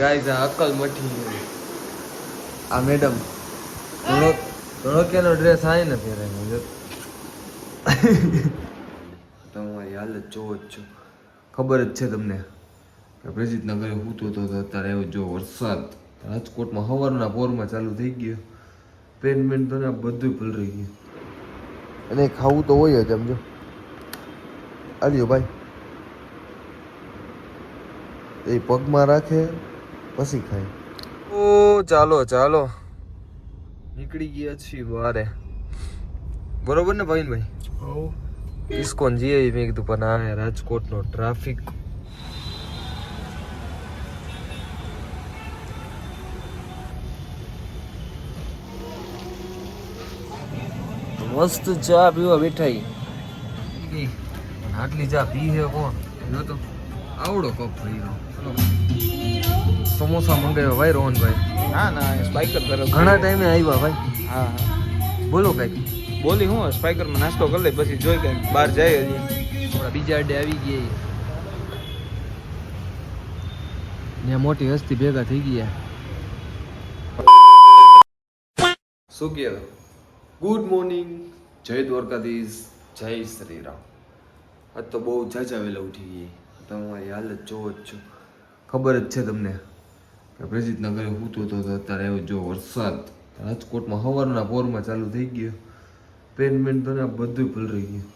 Guys આ અકલ મઠી આ madam ધોળકિયાનો dress આય ને પહેરાય જો તમારી હાલત જોવો જ છો. ખબર જ છે તમને કે પ્રજીત નગરે હૂતો તો અત્યારે આવ્યો જો વરસાદ રાજકોટમાં સવારના પોરમાં ચાલુ થઈ ગયો. પેન તો ને બધું પલળી ગયું અને ખાવું તો હોય જ સમજો. આલ્યો ભાઈ એ પગમાં રાખે પછી ખાય. ઓ ચાલો ચાલો નીકળી ગયા છીએ બારે. બરોબર ને ભાઈ ઇસ્કોન જઈએ મેં કીધું પણ આ રાજકોટનો ટ્રાફિક મસ્ત ચા પીવા બેઠા. આટલી ચા પી છે કોણ જો તો આવડો કપ ભાઈ. સમોસા મંગાવ્યો ભાઈ રોહનભાઈ. ના સ્પાઈકર તરફ ઘણા ટાઈમે આવ્યા ભાઈ. હા બોલો કઈક બોલી હું સ્પાઈકરમાં નાસ્તો કરી લે પછી જોઈ કે બહાર જાય હજી આપણા બીજા અડે આવી ગયા ત્યાં મોટી હસ્તી ભેગા થઈ ગયા. શું કહે ગુડ મોર્નિંગ, જય દ્વારકાધીશ, જય શ્રી રામ. આજ તો બહુ ઝાઝા વહેલા ઉઠી ગઈ. તમારી હાલત જોવો જ છો. ખબર જ છે તમને કે પ્રજીત નગરે હૂતો તો અત્યારે આવ્યો જો વરસાદ રાજકોટમાં સવારના પોરમાં ચાલુ થઈ ગયો. પેન તો ને બધું પલળી ગયું.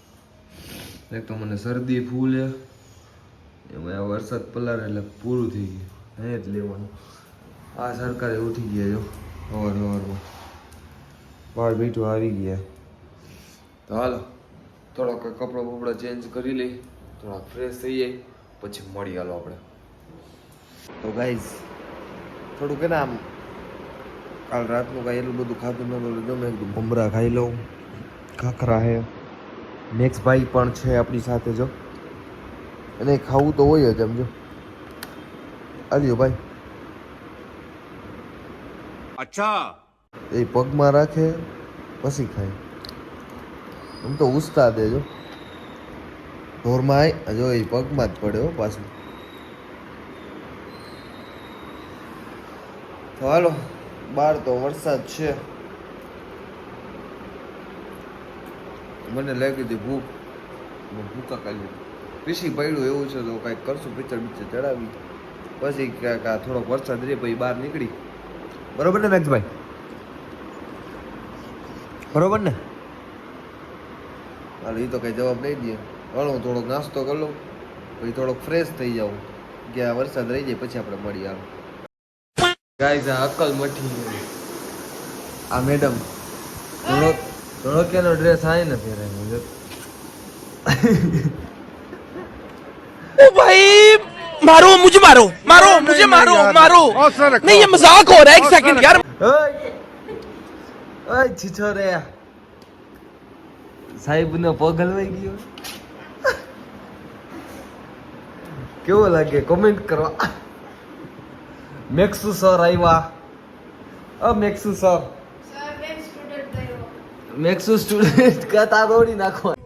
એક તો મને શરદી ફૂલ એમાં આ વરસાદ પલારે એટલે પૂરું થઈ ગયું. અહીં જ લેવાનું. આ સરકારે ઉઠી ગયા જો સવારમાં બહાર બેઠું આવી ગયા. તો હાલો થોડોક કપડાં બપડા ચેન્જ કરી લઈ, થોડાક ફ્રેશ થઈ જાય પછી મળી હાલો આપણે. તો ગાઈઝ થોડુંક ને આમ કાલ રાતનું કાંઈ એટલું બધું ખાધું નતું જો મેં કીધું મમરા ખાઈ લઉં. ખાખરા હે, નેક્સ્ટ ભાઈ પણ છે આપણી સાથે જો, અને ખાવું તો હોય જ સમજો. આલ્યો ભાઈ અચ્છા એ પગમાં રાખે પછી ખાય. આમ તો ઉસ્તા દેજો ઢોરમાં આય જો એ પગમાં જ પડે હો પાછું. તો હાલો બહાર તો વરસાદ છે. મને લાગી હતી ભૂખ ભૂકા કાઢી પીસી પડ્યું એવું છે તો કાંઈક કરશું પિક્ચર ચડાવી પછી ક્યાંક આ થોડોક વરસાદ રહે પછી બહાર નીકળી. બરોબર ને મેક્સભાઈ? બરોબર ને? હાલ એ તો કઈ જવાબ નહીં દે. હાલો હું થોડોક નાસ્તો કરી લઉં પછી થોડોક ફ્રેશ થઈ જાઉં કે આ વરસાદ રહી જાય પછી આપણે મળીએ. હાલો ગાઈઝ આ અકલ મઠી આ મેડમ ધોળકિયાનો ડ્રેસ આય ને પહેરાય જો ओ भाई मारो मुझे मारो मारो मुझे मारो मारो नहीं ये मजाक हो रहा है एक सेकंड यार. ઓય છીછો રે સાહેબ નો પગ હલવાઈ ગયો. કેવો લાગે કોમેન્ટ કરવા. મેક્સુ સર આવ્યા. મેક્સુ સર મેક્સુ સ્ટુડન્ટ કતા દોડી નાખવા.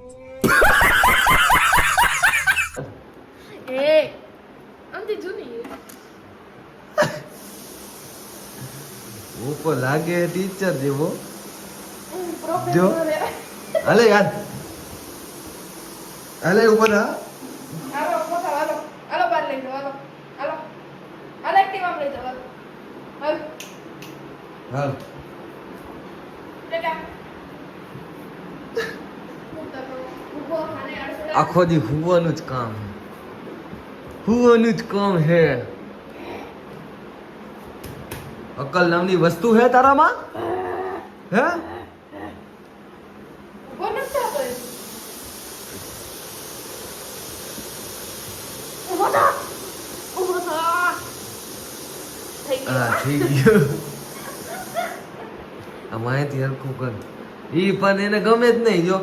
ઉપર લાગે ટીચર જેવો જો. હાલે યાર હાલે ઉપર હા હાલ આખો દી હુવાનું જ કામ હુવાનું જ કામ હે. અકલ નામની વસ્તુ હે તારામાં હે? હા થઈ ગયું. આ માહિતી હરખું કર. ઈ પણ એને ગમે જ નહીં જો.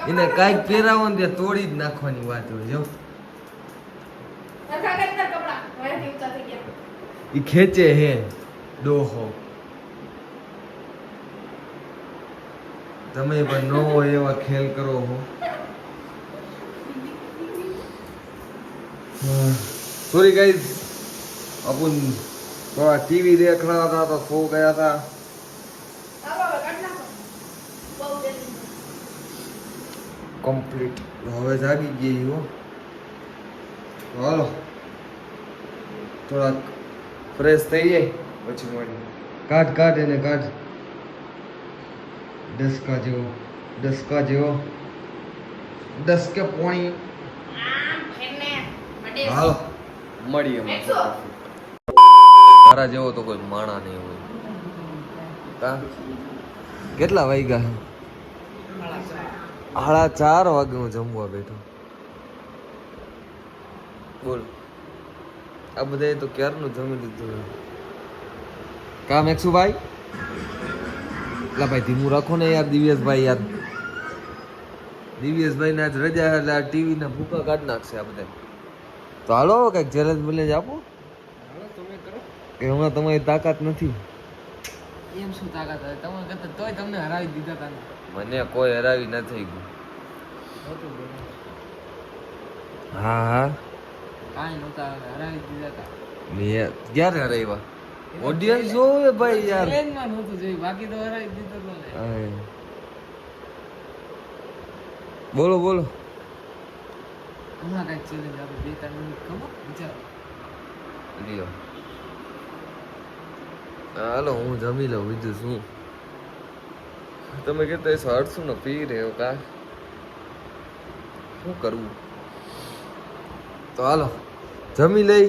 એને કાંઈક પહેરાવો ને ત્યાં તોડી જ નાખવાની વાત હોય જો. ઈ ખેંચે હે ડોહો. તમે પણ ન હોય એવા ખેલ કરો હો. સોરી ગાઈઝ अपन थोड़ा टीवी देख रहा था तो सो गया था। कंप्लीट હવે જાગી ગઈ હો। હાલો થોડા ફ્રેશ થઈ જાય પછી મળી। કાઢ એને કાઢ ડસકા જેવો ડસકે પોણી। હાલો મળીએ મારા જેવો તો કોઈ માણા નહીં હોય કા। કેટલા વાગ્યા? 4:30 વાગે હું જમવા બેઠો। બોલ આ બધા તો ક્યારનું જમી લીધું કામ। એકસુભાઈ લા ભાઈ ધીમું રાખો ને યાર। દિવ્યેશભાઈ યાર દિવ્યેશભાઈ ને આજ રજા એટલે આ ટીવી ના ભૂકા કાઢ નાખશે આ બધા। તો હાલો કઈક ચેલેન્જ બેલેન્જ આપો। કે હમણાં તમારી તાકાત નથી। એમ શું તાકાત હોય તમે કરતા તોય તમને હરાવી દીધા તા મને કોઈ હરાવી ન થઈ ગયું। હા કાંઈ નહોતા હરાવી દીધા તા મેં ક્યારે હરાવ્યા? ઓડિયન્સ જોવે ભાઈ યાર। ટ્રેનમાં નહોતું જોયું બાકી તો હરાવી દીધો તો ને હા। બોલો હમણાં કાંઈક ચેલેન્જ આપણે 2-3 મિનિટ ખબર વિચારો લ્યો હાલો હું જમી લઉં બીજું શું। તમે કહેતા હશો હડશું ને પી રહ્યો કા શું કરવું। તો હાલો જમી લઈ।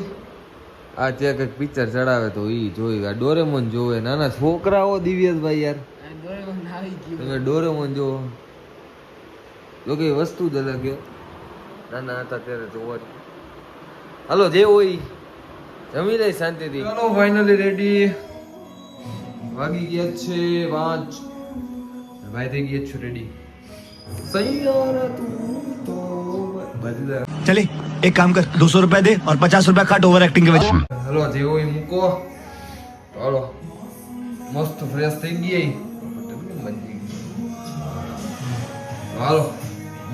આ ત્યાં કંઈક પિક્ચર ચડાવે તો ઈ જોઈ। આ ડોરેમોન જોવે નાના છોકરાઓ। દિવ્યેશભાઈ યાર દોરેમોન આવી ગયું તમે ડોરેમોન જોવો જો કે વસ્તુ જ અલગ છે નાના હતા ત્યારે જોવાની। હાલો જે હોય જમી લઈ શાંતિથી। ચાલો ફાઇનલી રેડી વાગી ગયા છે 5 ભાઈ થઈ ગયા છે રેડી। સૈયારા તું તો બદલા चले एक काम कर 200 रुपए दे और 50 रुपए काट ओवर एक्टिंग के वजह। હાલો જે હોય મૂકો। હાલો મસ્ત ફ્રેશ થઈ ગઈ। હાલો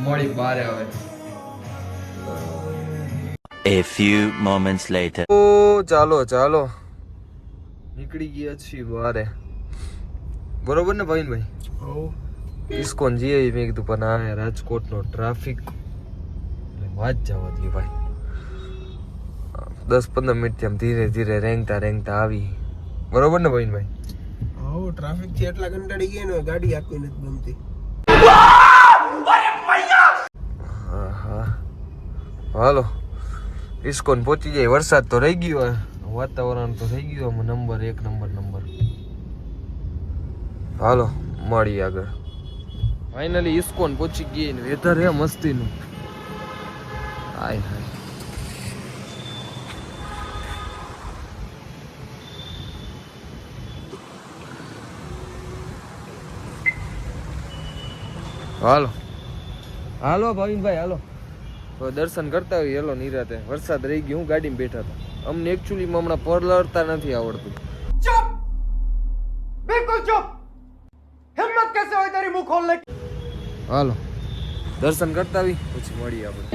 મળી બારે આવે। A few moments later. ઓ ચાલો નીકળી ગયા છીએ બારે બરોબર ને ભાઈ। ઇસ્કોન જઈએ મેં કીધું પણ આ રાજકોટનો ટ્રાફિક વાત જવા દે ભાઈ। 10-15 મિનિટ આમ ધીરે ધીરે રેંગતા આવી બરોબર ને ભાઈ। ટ્રાફિક થી એટલા કંટાળી ગયા ને ગાડી આખી નથી ગમતી। હા હાલો ઇસ્કોન પહોંચી જાય। વરસાદ તો રહી ગયો વાતાવરણ તો થઈ ગયું નંબર 1 નંબર। હાલો મળીએ આગળ। ફાઇનલી ઇસ્કોન પહોંચી ગઈ ને વેધર હે મસ્તીનું। હાય હાલો ભાવિનભાઈ હાલો તો દર્શન કરતા હોય હેલો નિરાતે। વરસાદ રહી ગયો હું ગાડીમાં બેઠા હતા। અમને એકચ્યુઅલીમાં હમણાં પરલડતા નથી આવડતું। चुप बिल्कुल चुप हिम्मत कैसे हुई तेरी मुंह खोलने की। હાલો દર્શન કરતા આવી પછી મળીએ આપણે।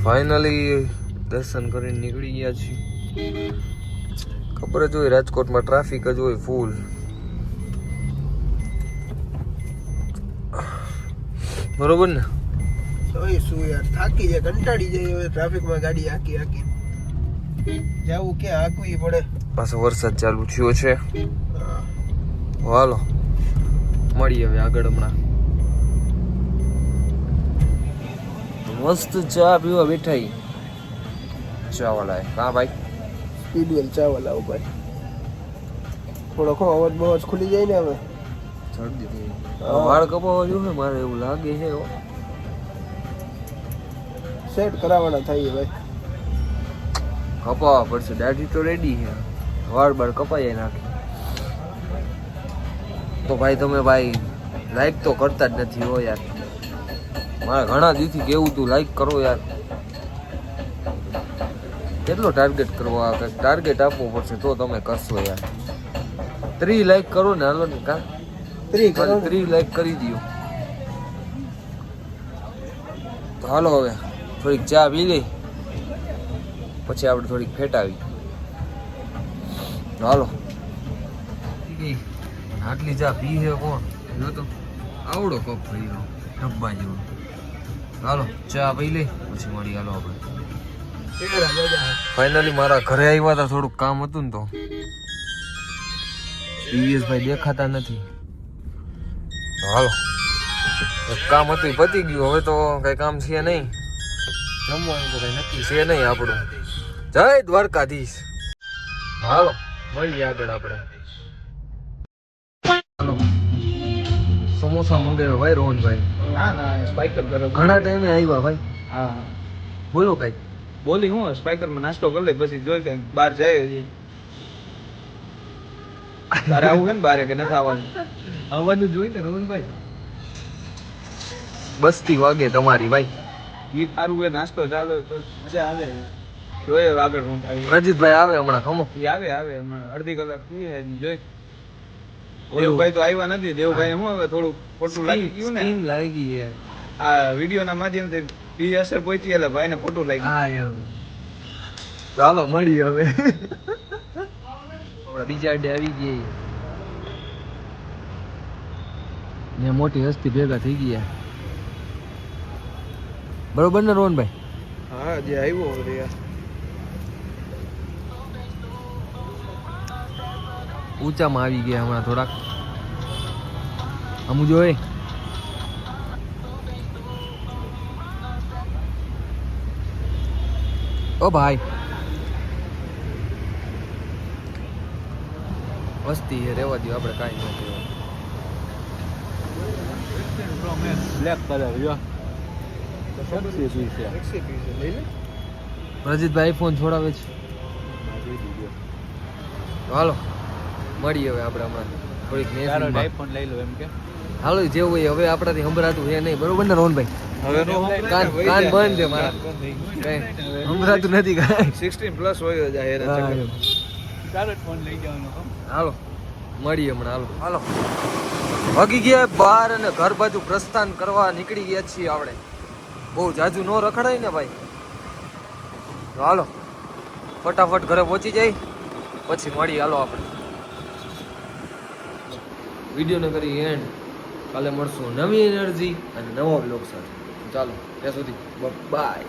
ફાઇનલી દર્શન કરીને નીકળી ગયા છીએ। ખબર જ હોય રાજકોટમાં ટ્રાફિક જ હોય ફૂલ। બરોબર ને શું યાર થાકી જાય કંટાળી જાય હવે ટ્રાફિકમાં ગાડી આખી જાવું કે આકવી પડે। પાછો વરસાદ ચાલુ થયો છે। હાલો મળીએ હવે આગળ હમણાં। મસ્ત ચા પીવા બેઠા ચા વાળા હા ભાઈ સ્પીડવેલ ચાવલ આવું ભાઈ થોડો ખો અવાજ બવાજ ખુલી જાય ને હવે જલ્દી થઈ વાળ કપાવવા જોયું ને મારે એવું લાગે છે હો. સેટ કરાવવાના થાય ભાઈ. કપાવવા પડશે. દાઢી તો રેડી છે, વાળ બાળ કપાઈ નાખી. તો ભાઈ તમે ભાઈ લાઈક તો કરતા જ નથી હો યાર. મારે ઘણા દિવસથી કેવું તું લાઈક કરો યાર. કેટલો ટાર્ગેટ કરવો? આ કંઈક ટાર્ગેટ આપવો પડશે તો તમે કરશો યાર. 3 લાઈક કરો ને હાલો ને કા 3 લાઈક કરી દો. તો હાલો હવે થોડીક ચા પી લઈ, પછી આપણે થોડીક ફેટાવી. હાલો આટલી ચા પી છે કોણ? જો તો આવડો કપ થઈ ગયો ડબ્બા જેવો. હાલો ચા પી લઈ પછી મળી. હાલો આપણે ફાઇનલી મારા ઘરે આવ્યા હતા. થોડુંક કામ હતું ને તો ટીવીએસ ભાઈ દેખાતા નથી. હાલો એક કામ હતું એ પતી ગયું. હવે તો કઈ કામ છે નહીં. જમવાનું તો કઈ નક્કી છે નહીં આપણું. જય દ્વારકાધીશ. હાલો મળીએ આગળ આપણે. હાલો સમોસા મંગાવ્યા ભાઈ રોહનભાઈ. ના સ્પાઈકર કરો. ઘણા ટાઈમે આવ્યા ભાઈ. હા બોલો કઈ. બોલી હું સ્પાઈકરમાં નાસ્તો કરી લે પછી જોઈ કે બહાર જાય. તારે આવું છે ને બારે કે નથી આવવાનું? આવવાનું જોઈ ને રોહનભાઈ. બસ્તી વાગે તમારી ભાઈ. ગીત સારું હોય નાસ્તો ચાલે તો મજા આવે. જોઈએ આગળ હું આવી. રજીતભાઈ આવે હમણાં ખમો. ઈ આવે હમણાં અડધી કલાક થઈ જોઈ. દેવભાઈ તો આવ્યા નથી. દેવભાઈ શું હવે થોડું ખોટું લાગી ગયું ને. સ્કીન લાગી છે. આ વિડીયો ના માધ્યમથી બી અસર પહોંચી એટલે ભાઈને ખોટું લાગ્યું. હા એમ. ચાલો મળીએ હવે. હમણાં બીજા ડે આવી ગઈ ને મોટી હસ્તી ભેગા થઈ ગયા. બરોબર ને રોહનભાઈ? હા જે આવ્યો રે ઊંચામાં આવી ગયા હમણાં થોડાક. અમુ જોઈ ઓ ભાઈ વસ્તી છે, રેવા દો આપણે કાંઈ ન કહેવાય. બ્લેક કલર જો રજીતભાઈ આઈફોન છોડાવે છે. હાલો મળીએ હવે આપણે હમણાં થોડીક નેસમાં. આઈફોન લઈ લો એમ કે હાલો જેવું હોય હવે આપણાથી સંભળાતું છે નહીં. બરોબર ને રોહનભાઈ? હવે કાન બંધ છે મારા. કઈ સંભળાતું નથી કાંઈ. 16+ હોય જાય એના હા, ચક્કર. એમ. ચાલો ફોન લઈ જવાનો. હાલો મળીએ હમણાં. હાલો વાગી ગયા 12 અને ઘર બાજુ પ્રસ્થાન કરવા નીકળી ગયા છીએ આપણે. બહુ જાજુ ન રખડાય ને ભાઈ. તો હાલો ફટાફટ ઘરે પહોંચી જાય પછી મળી. હાલો આપણે વિડીયોને કરી એન્ડ. કાલે મળશું નવી એનર્જી અને નવા બ્લોગ સાથે. ચાલો ત્યાં સુધી બાય.